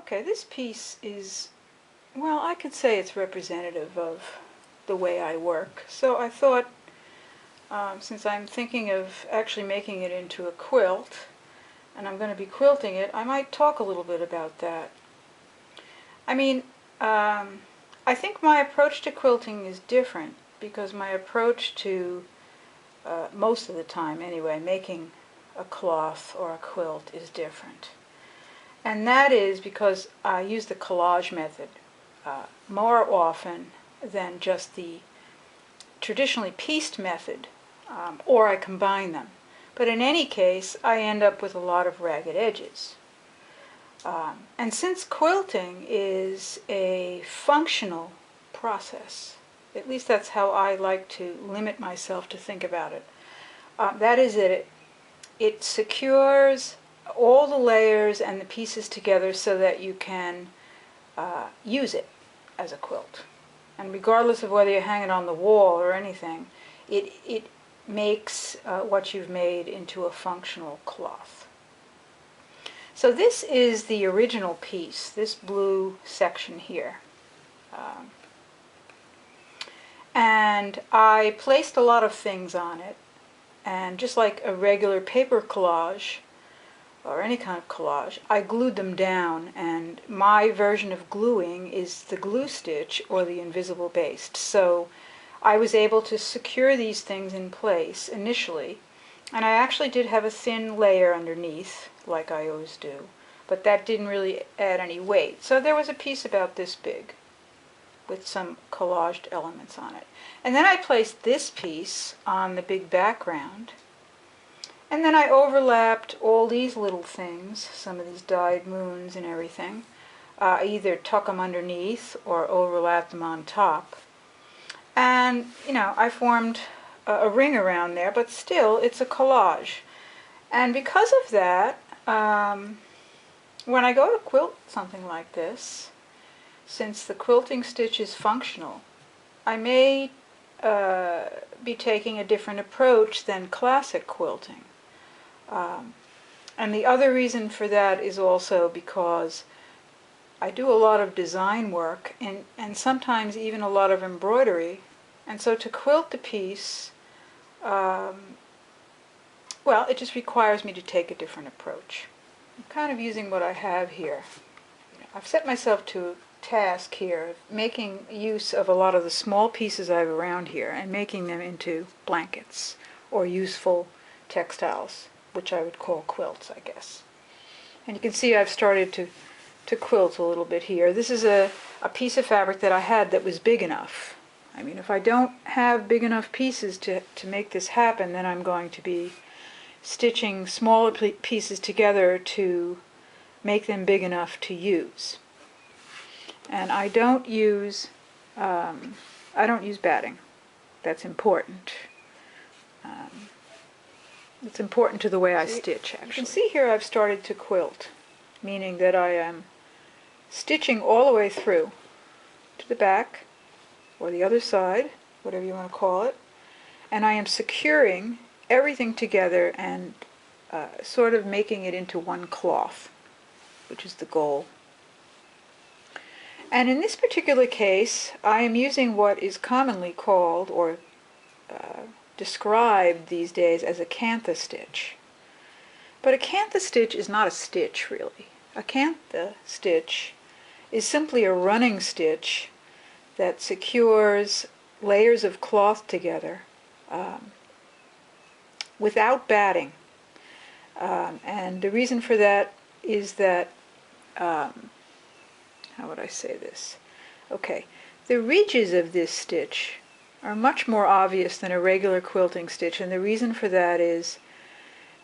Okay, this piece is, well, I could say it's representative of the way I work. So I thought, since I'm thinking of actually making it into a quilt, and I'm going to be quilting it, I might talk a little bit about that. I mean, I think my approach to quilting is different because my approach to, most of the time anyway, making a cloth or a quilt is different. And that is because I use the collage method more often than just the traditionally pieced method, or I combine them. But in any case, I end up with a lot of ragged edges. And since quilting is a functional process, at least that's how I like to limit myself to think about it, that is it secures all the layers and the pieces together so that you can use it as a quilt. And regardless of whether you hang it on the wall or anything, it makes what you've made into a functional cloth. So this is the original piece, this blue section here. And I placed a lot of things on it, and just like a regular paper collage, or any kind of collage, I glued them down, and my version of gluing is the glue stitch or the invisible baste. So I was able to secure these things in place initially, and I actually did have a thin layer underneath, like I always do, but that didn't really add any weight. So there was a piece about this big with some collaged elements on it. And then I placed this piece on the big background, and then I overlapped all these little things, some of these dyed moons and everything. I either tuck them underneath or overlap them on top. And, I formed a ring around there, but still, it's a collage. And because of that, when I go to quilt something like this, since the quilting stitch is functional, I may be taking a different approach than classic quilting. And the other reason for that is also because I do a lot of design work and sometimes even a lot of embroidery. And so to quilt the piece, well, it just requires me to take a different approach. I'm kind of using what I have here. I've set myself to a task here of making use of a lot of the small pieces I have around here and making them into blankets or useful textiles, which I would call quilts, I guess. And you can see I've started to quilt a little bit here. This is a piece of fabric that I had that was big enough. I mean, if I don't have big enough pieces to make this happen, then I'm going to be stitching smaller pieces together to make them big enough to use. And I don't use batting. That's important. It's important to the way I stitch, actually. You can see here I've started to quilt, meaning that I am stitching all the way through to the back, or the other side, whatever you want to call it, and I am securing everything together and sort of making it into one cloth, which is the goal. And in this particular case, I am using what is commonly called, or described these days as a Kantha stitch. But a Kantha stitch is not a stitch, really. A Kantha stitch is simply a running stitch that secures layers of cloth together without batting. And the reason for that is that, how would I say this? Okay, the ridges of this stitch are much more obvious than a regular quilting stitch, and the reason for that is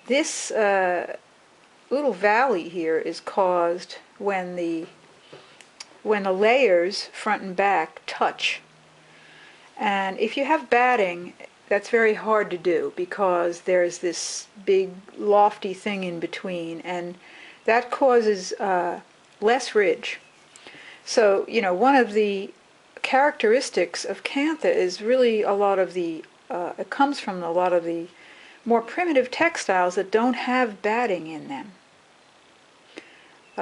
this little valley here is caused when the layers, front and back, touch. And if you have batting, that's very hard to do because there's this big lofty thing in between, and that causes less ridge. So, one of the characteristics of Kantha is really a lot of the, it comes from a lot of the more primitive textiles that don't have batting in them.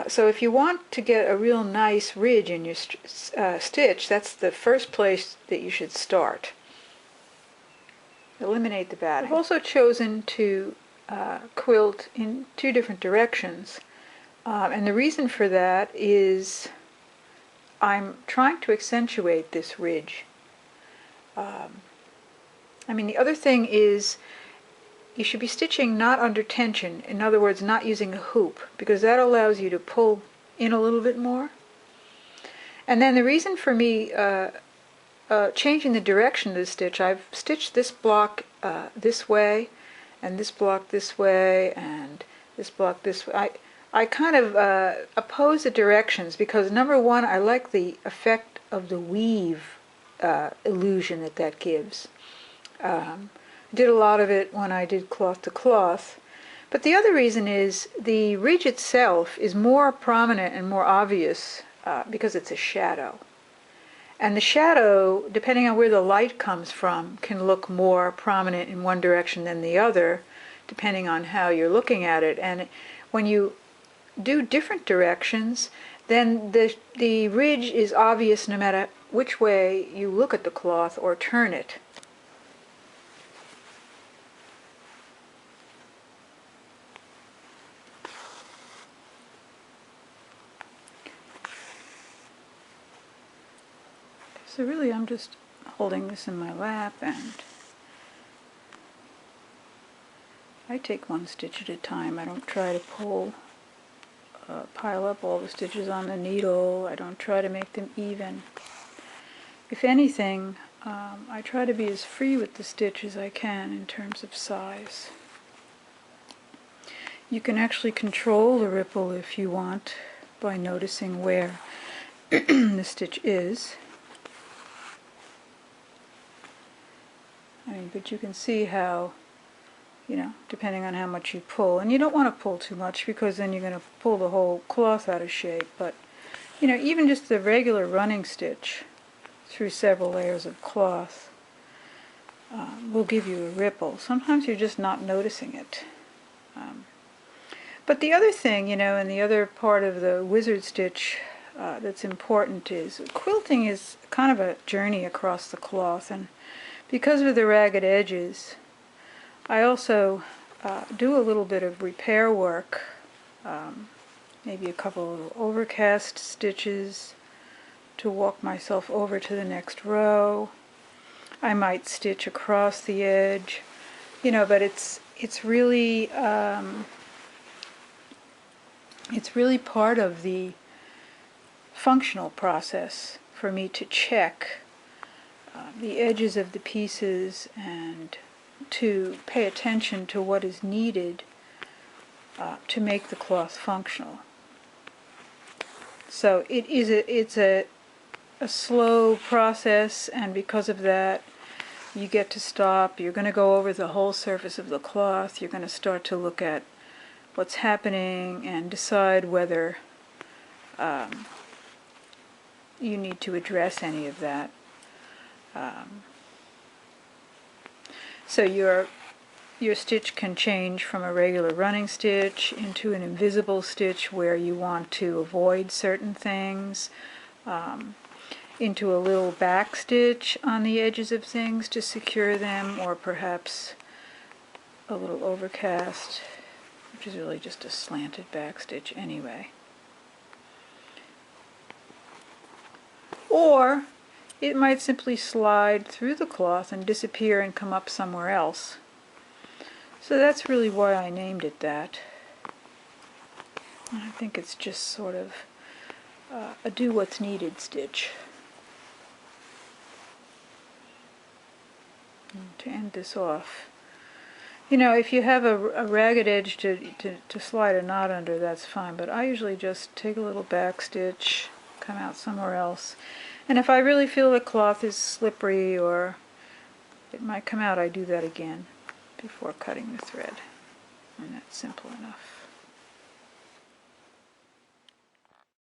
So if you want to get a real nice ridge in your stitch, that's the first place that you should start. Eliminate the batting. I've also chosen to quilt in two different directions, and the reason for that is I'm trying to accentuate this ridge. I mean, the other thing is you should be stitching not under tension, in other words, not using a hoop, because that allows you to pull in a little bit more. And then the reason for me changing the direction of the stitch, I've stitched this block this way, and this block this way, and this block this way. I kind of oppose the directions because, number one, I like the effect of the weave illusion that gives. I did a lot of it when I did cloth to cloth. But the other reason is the ridge itself is more prominent and more obvious because it's a shadow. And the shadow, depending on where the light comes from, can look more prominent in one direction than the other, depending on how you're looking at it. And when you do different directions, then the ridge is obvious no matter which way you look at the cloth or turn it. So really I'm just holding this in my lap, and I take one stitch at a time. I don't try to pile up all the stitches on the needle. I don't try to make them even. If anything, I try to be as free with the stitch as I can in terms of size. You can actually control the ripple if you want by noticing where the stitch is. But you can see how, depending on how much you pull, and you don't want to pull too much because then you're going to pull the whole cloth out of shape, but, even just the regular running stitch through several layers of cloth will give you a ripple. Sometimes you're just not noticing it. But the other thing, and the other part of the wizard stitch that's important is quilting is kind of a journey across the cloth, and because of the ragged edges, I also do a little bit of repair work, maybe a couple of overcast stitches to walk myself over to the next row. I might stitch across the edge, but it's really part of the functional process for me to check the edges of the pieces and to pay attention to what is needed to make the cloth functional. So it's a slow process, and because of that you get to stop. You're going to go over the whole surface of the cloth. You're going to start to look at what's happening and decide whether you need to address any of that. So your stitch can change from a regular running stitch into an invisible stitch where you want to avoid certain things, into a little back stitch on the edges of things to secure them, or perhaps a little overcast, which is really just a slanted back stitch anyway. Or it might simply slide through the cloth and disappear and come up somewhere else. So that's really why I named it that. I think it's just sort of a do what's needed stitch. And to end this off, if you have a ragged edge to slide a knot under, that's fine, but I usually just take a little back stitch, come out somewhere else. And if I really feel the cloth is slippery or it might come out, I do that again before cutting the thread. And that's simple enough.